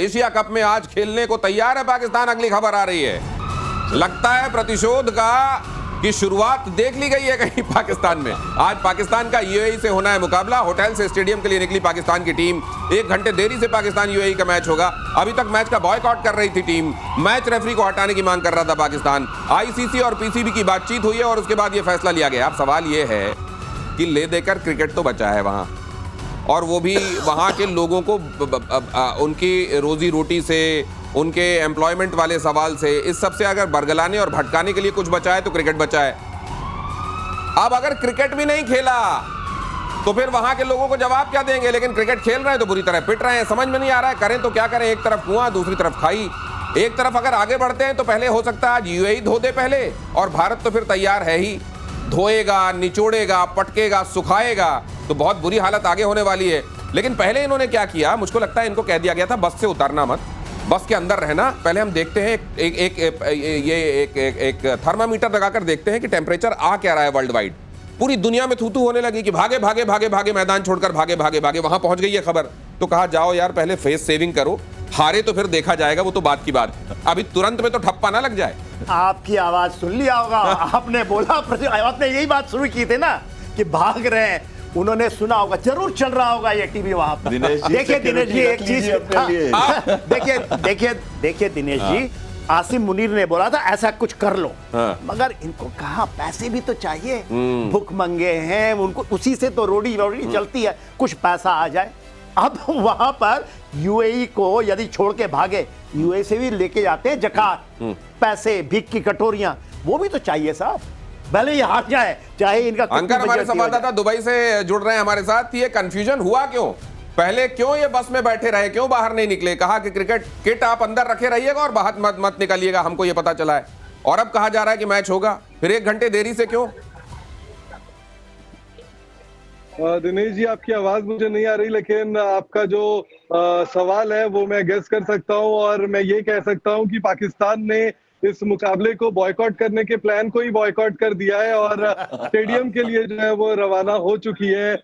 Asia cup में आज खेलने को तैयार है पाकिस्तान। अगली खबर आ रही है, लगता है प्रतिशोध का की शुरुआत देख ली गई है कहीं पाकिस्तान में। आज पाकिस्तान का यूएई से होना है मुकाबला। होटल से स्टेडियम के लिए निकली पाकिस्तान की टीम। 1 घंटे देरी से पाकिस्तान यूएई का मैच होगा। अभी तक मैच का बॉयकॉट कर रही थी टीम। मैच रेफरी को हटाने की मांग कर रहा था पाकिस्तान। आईसीसी और पीसीबी की बातचीत हुई है और उसके बाद यह फैसला लिया गया। अब सवाल यह है कि ले देकर क्रिकेट तो बचा है वहां, और वो भी वहां के लोगों को उनकी रोजी रोटी से, उनके एम्प्लॉयमेंट वाले सवाल से, इस सब से अगर बरगलाने और भटकाने के लिए कुछ बचा है तो क्रिकेट बचा है। अब अगर क्रिकेट भी नहीं खेला तो फिर वहां के लोगों को जवाब क्या देंगे? लेकिन क्रिकेट खेल रहे हैं तो बुरी तरह पिट रहे हैं। समझ में नहीं आ रहा है करें तो क्या करें। एक तरफ कुआं, दूसरी तरफ खाई। एक तरफ अगर आगे बढ़ते हैं तो पहले हो सकता है आज यूएई धो दे पहले, और भारत तो फिर तैयार है ही। धोएगा, निचोड़ेगा, पटकेगा, सुखाएगा, तो बहुत बुरी हालत आगे होने वाली है। लेकिन पहले इन्होंने क्या किया, मुझको लगता है इनको कह दिया गया था बस से उतरना मत, बस के अंदर रहना। पहले हम देखते हैं एक थर्मामीटर लगाकर देखते हैं कि टेम्परेचर आ क्या रहा है वर्ल्ड वाइड। पूरी दुनिया में थू-थू होने लगी कि भागे भागे भागे भागे मैदान छोड़कर भागे भागे भागे। वहां पहुंच गई है खबर, तो कहा जाओ यार पहले फेस सेविंग करो, हारे तो फिर देखा जाएगा, वो तो बात की बात। अभी तुरंत में तो ठप्पा ना लग जाए। आपकी आवाज सुन लिया होगा, आपने बोला, आपने यही बात शुरू की थी ना कि भाग रहे हैं। उन्होंने सुना होगा, जरूर चल रहा होगा ये टीवी वहां पर। देखिए दिनेश जी, एक चीज देखिए दिनेश जी, आसिम मुनीर ने बोला था ऐसा कुछ कर लो, मगर इनको कहा पैसे भी तो चाहिए। भूखमंगे हैं, उनको उसी से तो रोटी चलती है, कुछ पैसा आ जाए। अब वहां पर यूएई को यदि छोड़ के भागे, यूएई से भी लेके जाते हैं जकात, पैसे, भीख की कटोरियां, वो भी तो चाहिए साहब। भले ही हार जाए, चाहे इनका। अंकर हमारे संवाददाता दुबई से जुड़ रहे हैं हमारे साथ। ये कंफ्यूजन हुआ क्यों? पहले क्यों ये बस में बैठे रहे, क्यों बाहर नहीं निकले? कहा कि क्रिकेट किट आप अंदर रखे रहिएगा और बाहर मत निकालिएगा, हमको ये पता चला है। और अब कहा जा रहा है कि मैच होगा, फिर 1 घंटे देरी से क्यों? दिनेश जी, आपकी आवाज मुझे नहीं आ रही, लेकिन आपका जो सवाल है वो मैं गेस कर सकता हूं, और मैं ये कह सकता हूं कि पाकिस्तान ने इस मुकाबले को बॉयकॉट करने के प्लान को ही बॉयकॉट कर दिया है, और स्टेडियम के लिए जो है वो रवाना हो चुकी है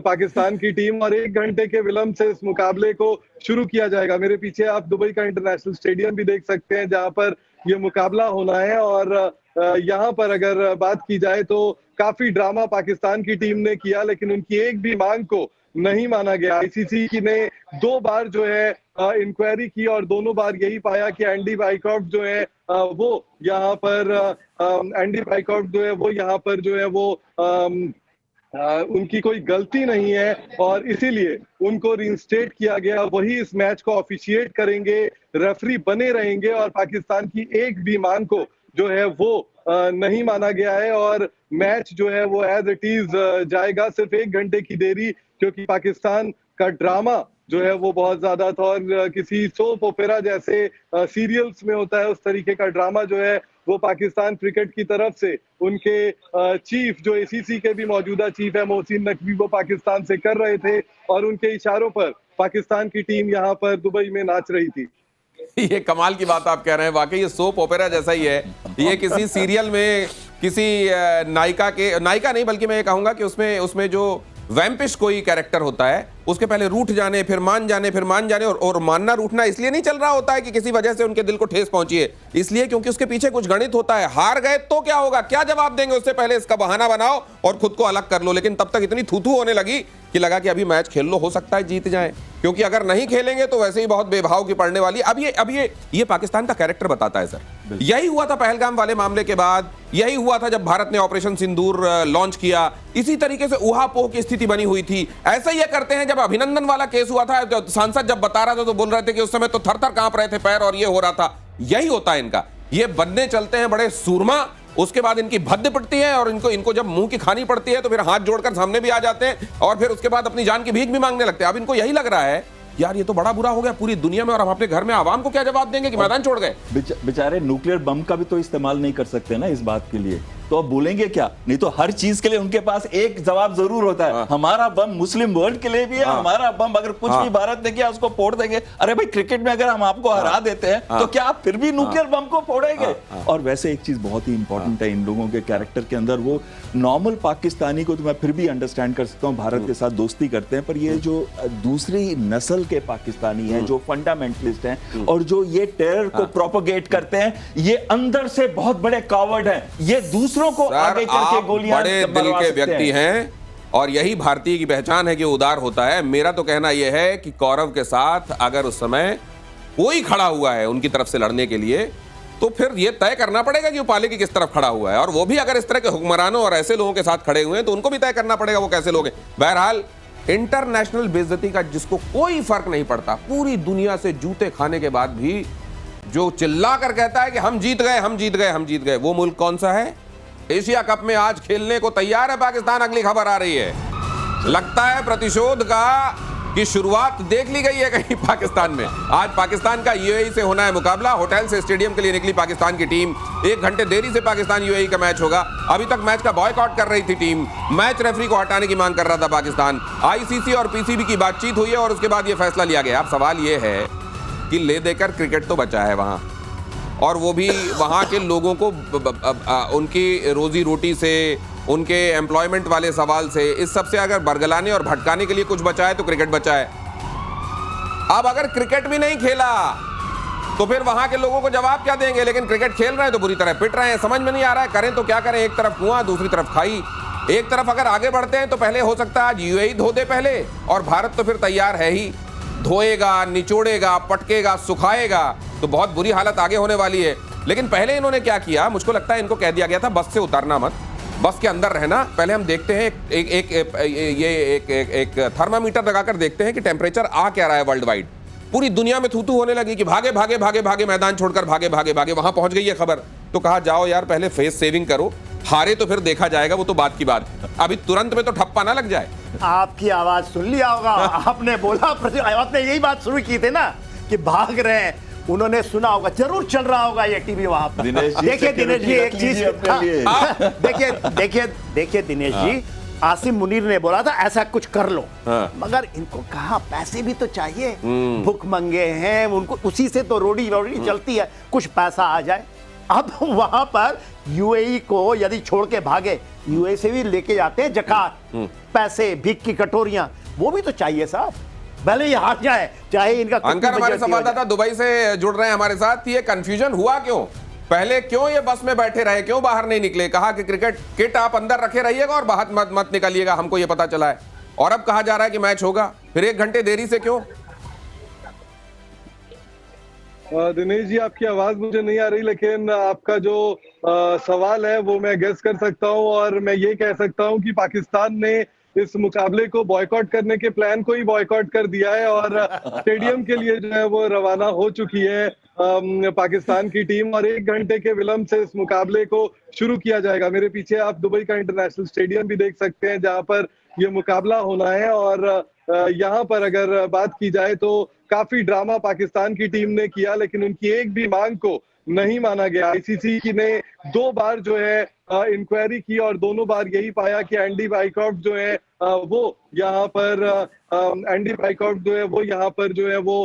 पाकिस्तान की टीम, और 1 घंटे के विलंब से इस मुकाबले को शुरू किया जाएगा। मेरे पीछे आप दुबई का इंटरनेशनल स्टेडियम भी देख सकते हैं जहां पर ये मुकाबला होना है। और यहाँ पर अगर बात की जाए तो काफी ड्रामा पाकिस्तान की टीम ने किया, लेकिन उनकी एक भी मांग को नहीं माना गया। आईसीसी की ने 2 बार जो है इंक्वायरी की, और दोनों बार यही पाया कि एंडी बाइकॉट जो है वो यहाँ पर जो है वो उनकी कोई गलती नहीं है, और इसीलिए उनको रिइंस्टेट किया गया। वही इस मैच को ऑफिशिएट करेंगे, रेफरी बने रहेंगे, और पाकिस्तान की एक भी मांग को जो है वो नहीं माना गया है, और मैच जो है वो एज इट इज जाएगा। सिर्फ 1 घंटे की देरी, क्योंकि पाकिस्तान का ड्रामा जो है वो बहुत ज्यादा था, और किसी सोप ओपेरा जैसे सीरियल्स में होता है उस तरीके का ड्रामा जो है वो पाकिस्तान क्रिकेट की तरफ से उनके चीफ, जो एसीसी के भी मौजूदा चीफ है, मोहसिन नकवी, वो पाकिस्तान से कर रहे थे, और उनके इशारों पर पाकिस्तान की टीम यहाँ पर दुबई में नाच रही थी। ये कमाल की बात आप कह रहे हैं, वाकई ये सोप ओपेरा जैसा ही है। ये किसी सीरियल में किसी नायिका नहीं, बल्कि मैं ये कहूंगा कि उसमें जो वैम्पिश कोई कैरेक्टर होता है, उसके पहले रूठ जाने, फिर मान जाने, फिर मान जाने, और मानना रूठना इसलिए नहीं चल रहा होता है कि किसी वजह से उनके दिल को ठेस पहुंची है, इसलिए क्योंकि उसके पीछे कुछ गणित होता है। हार गए तो क्या होगा, क्या जवाब देंगे, उससे पहले इसका बहाना बनाओ और खुद को अलग कर लो। लेकिन तब तक इतनी थू-थू होने लगी कि लगा कि अभी मैच खेल लो, हो सकता है जीत जाए, क्योंकि अगर नहीं खेलेंगे तो वैसे ही बहुत बेभाव की पड़ने वाली। अब ये पाकिस्तान का कैरेक्टर बताता है सर। यही हुआ था पहलगाम वाले मामले के बाद, यही हुआ था जब भारत ने ऑपरेशन सिंदूर लॉन्च किया, इसी तरीके से ऊहापोह की स्थिति बनी हुई थी। ऐसा ही ये करते हैं। जब अभिनंदन वाला केस हुआ था, जो सांसद जब बता रहा था तो बोल रहे थे कि उस समय तो थर-थर कांप रहे थे पैर, और ये हो रहा था। यही होता है इनका, ये बनने चलते हैं बड़े सूरमा, उसके बाद इनकी भद्द पड़ती है, और इनको जब मुंह की खानी पड़ती है तो फिर हाथ जोड़कर सामने भी आ जाते हैं, और फिर उसके बाद अपनी जान की भीख भी मांगने लगते हैं। अब इनको यही लग रहा है यार ये तो बड़ा बुरा हो गया पूरी दुनिया में, और हम अपने घर में आवाम को क्या जवाब देंगे कि मैदान छोड़ गए। बेचारे न्यूक्लियर बम का भी तो इस्तेमाल नहीं कर सकते ना इस बात के लिए तो अब बोलेंगे क्या? नहीं तो हर चीज के लिए उनके पास एक जवाब जरूर होता है, हमारा बम मुस्लिम वर्ल्ड के लिए भी है, हमारा बम अगर कुछ भी भारत ने किया उसको फोड़ देंगे। अरे भाई, क्रिकेट में अगर हम आपको हरा देते हैं तो क्या आप फिर भी न्यूक्लियर बम को फोड़ेंगे? और वैसे एक चीज बहुत ही इंपॉर्टेंट है इन लोगों के कैरेक्टर के अंदर, वो नॉर्मल पाकिस्तानी को तो मैं फिर भी अंडरस्टैंड कर सकता हूँ, भारत के साथ दोस्ती करते हैं, पर ये जो दूसरी नस्ल के पाकिस्तानी हैं, जो फंडामेंटलिस्ट हैं और जो ये टेरर को प्रोपोगेट करते हैं, ये अंदर से बहुत बड़े कावर्ड हैं, ये दूसरों को आगे करके गोलियां बड़े दिल के व्यक्ति हैं और यही भारतीय की पहचान है कि उदार होता है। मेरा तो कहना यह है कि कौरव के साथ अगर उस समय कोई खड़ा हुआ है उनकी तरफ से लड़ने के लिए, तो फिर यह तय करना पड़ेगा कि वो पाले की किस तरफ खड़ा हुआ है, और वो भी अगर इस तरह के हुक्मरानों और ऐसे लोगों के साथ खड़े हुए हैं तो उनको भी तय करना पड़ेगा वो कैसे लोग हैं। बहरहाल, इंटरनेशनल बेइज्जती का जिसको कोई फर्क नहीं पड़ता, पूरी दुनिया से जूते खाने के बाद भी जो चिल्ला कर कहता है कि हम जीत गए, हम जीत गए, हम जीत गए, वो मुल्क कौन सा है? एशिया कप में आज खेलने को तैयार है पाकिस्तान। अगली खबर आ रही है, लगता है प्रतिशोध का की शुरुआत देख ली गई है कहीं पाकिस्तान में। आज पाकिस्तान का यूएई से होना है मुकाबला। होटल से स्टेडियम के लिए निकली पाकिस्तान की टीम। 1 घंटे देरी से पाकिस्तान यूएई का मैच होगा। अभी तक मैच का बॉयकॉट कर रही थी टीम, मैच रेफरी को हटाने की मांग कर रहा था पाकिस्तान। आईसीसी और पीसीबी की बातचीत हुई है और उसके बाद यह फैसला लिया गया। अब सवाल यह है कि ले देकर क्रिकेट तो बचा है वहां, और वो भी वहां के लोगों को उनकी रोजी रोटी से, उनके एम्प्लॉयमेंट वाले सवाल से, इस सब से अगर बरगलाने और भटकाने के लिए कुछ बचा है तो क्रिकेट बचा है। अब अगर क्रिकेट भी नहीं खेला तो फिर वहां के लोगों को जवाब क्या देंगे? लेकिन क्रिकेट खेल रहे हैं तो बुरी तरह पिट रहे हैं। समझ में नहीं आ रहा है करें तो क्या करें। एक तरफ कुआं, दूसरी तरफ खाई। एक तरफ अगर आगे बढ़ते हैं तो पहले हो सकता है आज यूएई धो दे पहले, और भारत तो फिर तैयार है ही, धोएगा, निचोड़ेगा, पटकेगा, सुखाएगा, तो बहुत बुरी हालत आगे होने वाली है। लेकिन पहले इन्होंने क्या किया, मुझको लगता है इनको कह दिया गया था बस से उतरना मत, बस के अंदर रहना। पहले हम देखते हैं एक थर्मामीटर लगाकर देखते हैं कि टेम्परेचर आ क्या रहा है वर्ल्ड वाइड। पूरी दुनिया में थू-थू होने लगी कि भागे भागे भागे भागे मैदान छोड़कर भागे भागे भागे। वहां पहुंच गई है खबर, तो कहा जाओ यार पहले फेस सेविंग करो, हारे तो फिर देखा जाएगा, वो तो बात की बात। अभी तुरंत में तो ठप्पा ना लग जाए। आपकी आवाज सुन लिया होगा, आपने बोला, आपने यही बात शुरू की थी ना कि भाग रहे हैं, उन्होंने सुना होगा, जरूर चल रहा होगा ये टीवी वहां पर। देखिए दिनेश जी, एक चीज देखिए दिनेश जी, आसिम मुनीर ने बोला था ऐसा कुछ कर लो, मगर इनको कहा पैसे भी तो चाहिए, भुखमंगे हैं, उनको उसी से तो रोटी चलती है, कुछ पैसा आ जाए। अब वहां पर यूएई को यदि छोड़ के भागे, यूएई से भी लेके जाते हैं जकात, पैसे, भीख की कटोरियां, वो भी तो चाहिए साहब, भले ही हार जाए, चाहे इनका। अंकर हमारे संवाददाता दुबई से जुड़ रहे हैं हमारे साथ। ये कंफ्यूजन हुआ क्यों? पहले क्यों ये बस में बैठे रहे, क्यों बाहर नहीं निकले? कहा कि क्रिकेट किट आप अंदर रखे रहिएगा और बाहर मत निकलिएगा, हमको ये पता चला है। और अब कहा जा रहा है कि मैच होगा, फिर 1 घंटे देरी से क्यों? दिनेश जी, आपकी आवाज मुझे नहीं आ रही, लेकिन आपका जो सवाल है वो मैं गेस कर सकता हूं, और मैं ये कह सकता हूं कि पाकिस्तान ने इस मुकाबले को बॉयकॉट करने के प्लान को ही बॉयकॉट कर दिया है, और स्टेडियम के लिए जो है वो रवाना हो चुकी है पाकिस्तान की टीम, और 1 घंटे के विलंब से इस मुकाबले को शुरू किया जाएगा। मेरे पीछे आप दुबई का इंटरनेशनल स्टेडियम भी देख सकते हैं जहां पर ये मुकाबला होना है, और यहाँ पर अगर बात की जाए तो काफी ड्रामा पाकिस्तान की टीम ने किया, लेकिन उनकी एक भी मांग को नहीं माना गया। आईसीसी की ने 2 बार जो है इंक्वायरी की, और दोनों बार यही पाया कि एंडी बाइकॉफ जो है वो यहाँ पर जो है वो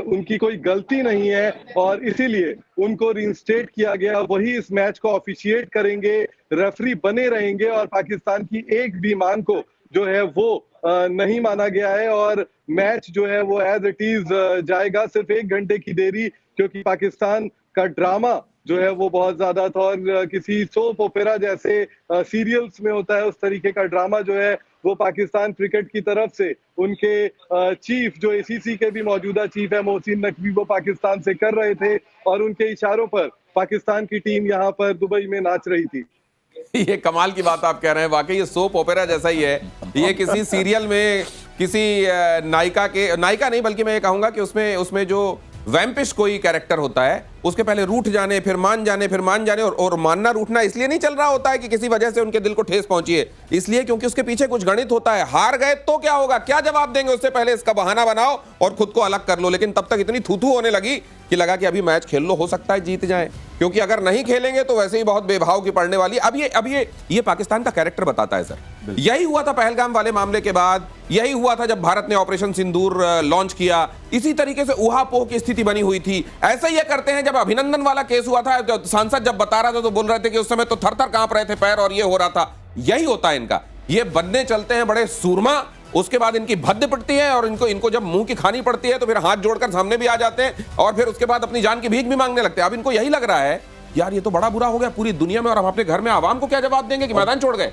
उनकी कोई गलती नहीं है, और इसीलिए उनको रिइंस्टेट किया गया। वही इस मैच को ऑफिशिएट करेंगे, रेफरी बने रहेंगे, और पाकिस्तान की एक भी मांग को जो है वो नहीं माना गया है, और मैच जो है वो एज इट इज जाएगा। सिर्फ 1 घंटे की देरी, क्योंकि पाकिस्तान का ड्रामा जो है वो बहुत ज्यादा था, और किसी सोप ओपेरा जैसे सीरियल्स में होता है उस तरीके का ड्रामा जो है वो पाकिस्तान क्रिकेट की तरफ से उनके चीफ, जो एसीसी के भी मौजूदा चीफ है मोहसिन नकवी, वो पाकिस्तान से कर रहे थे, और उनके इशारों पर पाकिस्तान की टीम यहाँ पर दुबई में नाच रही थी। ये कमाल की बात आप कह रहे हैं, वाकई ये सोप ओपेरा जैसा ही है। ये किसी सीरियल में किसी नायिका नहीं, बल्कि मैं ये कहूंगा कि उसमें जो वैम्पिश कोई कैरेक्टर होता है, उसके पहले रूठ जाने, फिर मान जाने, फिर मान जाने। और मानना रूठना इसलिए नहीं चल रहा होता है कि किसी वजह से उनके दिल को ठेस पहुंची है, इसलिए क्योंकि उसके पीछे कुछ गणित होता है। हार गए तो क्या होगा, क्या जवाब देंगे, उससे पहले इसका बहाना बनाओ और खुद को अलग कर लो। लेकिन तब तक इतनी थू-थू होने लगी कि लगा कि अभी मैच खेल लो, हो सकता है जीत जाए, क्योंकि अगर नहीं खेलेंगे तो वैसे ही बहुत बेभाव की पड़ने वाली। अब ये पाकिस्तान का कैरेक्टर बताता है सर। यही हुआ था पहलगाम वाले मामले के बाद, यही हुआ था जब भारत ने ऑपरेशन सिंदूर लॉन्च किया। इसी तरीके से ऊहापोह की स्थिति बनी हुई थी। ऐसे ही ये करते हैं। जब अभिनंदन वाला केस हुआ था, तो सांसद जब बता रहा था तो बोल रहे थे कि उस समय तो थर-थर कांप रहे थे पैर और ये हो रहा था। यही होता है इनका, ये बनने चलते हैं बड़े सूरमा, उसके बाद इनकी भद्द पिटती है और इनको जब मुंह की खानी पड़ती है तो फिर हाथ जोड़कर सामने भी आ जाते हैं और फिर उसके बाद अपनी जान की भीख भी मांगने लगते हैं। अब इनको यही लग रहा है यार ये तो बड़ा बुरा हो गया पूरी दुनिया में, और हम अपने घर में आवाम को क्या जवाब देंगे कि मैदान छोड़ गए।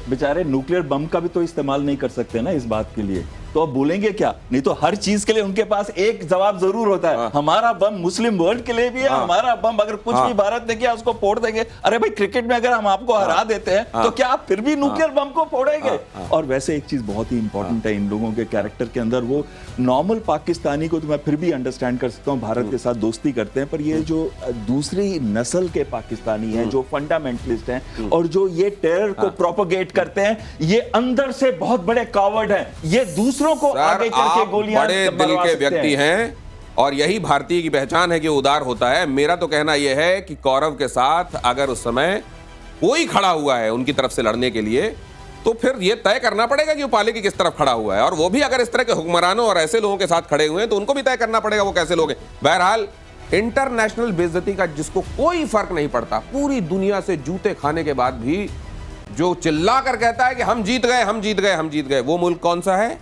बेचारे न्यूक्लियर बम का भी तो इस्तेमाल नहीं कर सकते ना इस बात के लिए, तो अब बोलेंगे क्या? नहीं तो हर चीज के लिए उनके पास एक जवाब जरूर होता है। हमारा बम मुस्लिम वर्ल्ड के लिए भी है, हमारा बम अगर कुछ भी भारत ने किया उसको फोड़ देंगे। अरे भाई क्रिकेट में अगर हम आपको हरा देते हैं तो क्या आप फिर भी न्यूक्लियर बम को फोड़ेंगे? और वैसे एक चीज बहुत ही इंपॉर्टेंट है इन लोगों के कैरेक्टर के अंदर, वो नॉर्मल पाकिस्तानी को तो मैं फिर भी अंडरस्टैंड कर सकता हूँ, भारत के साथ दोस्ती करते हैं, पर ये जो दूसरी नस्ल के पाकिस्तानी हैं जो फंडामेंटलिस्ट हैं और जो ये टेरर को प्रोपोगेट करते हैं, ये अंदर से बहुत बड़े कावर्ड हैं। ये दूसरों को आगे करके गोलियां बड़े दिल के व्यक्ति हैं और यही भारतीय की पहचान है कि उदार होता है। मेरा तो कहना यह है कि कौरव के साथ अगर उस समय कोई खड़ा हुआ है उनकी तरफ से लड़ने के लिए, तो फिर यह तय करना पड़ेगा कि वो पाले की किस तरफ खड़ा हुआ है, और वो भी अगर इस तरह के हुक्मरानों और ऐसे लोगों के साथ खड़े हुए हैं तो उनको भी तय करना पड़ेगा वो कैसे लोग हैं। बहरहाल इंटरनेशनल बेइज्जती का जिसको कोई फर्क नहीं पड़ता, पूरी दुनिया से जूते खाने के बाद भी जो चिल्ला कर कहता है कि हम जीत गए, हम जीत गए, हम जीत गए, वो मुल्क कौन सा है?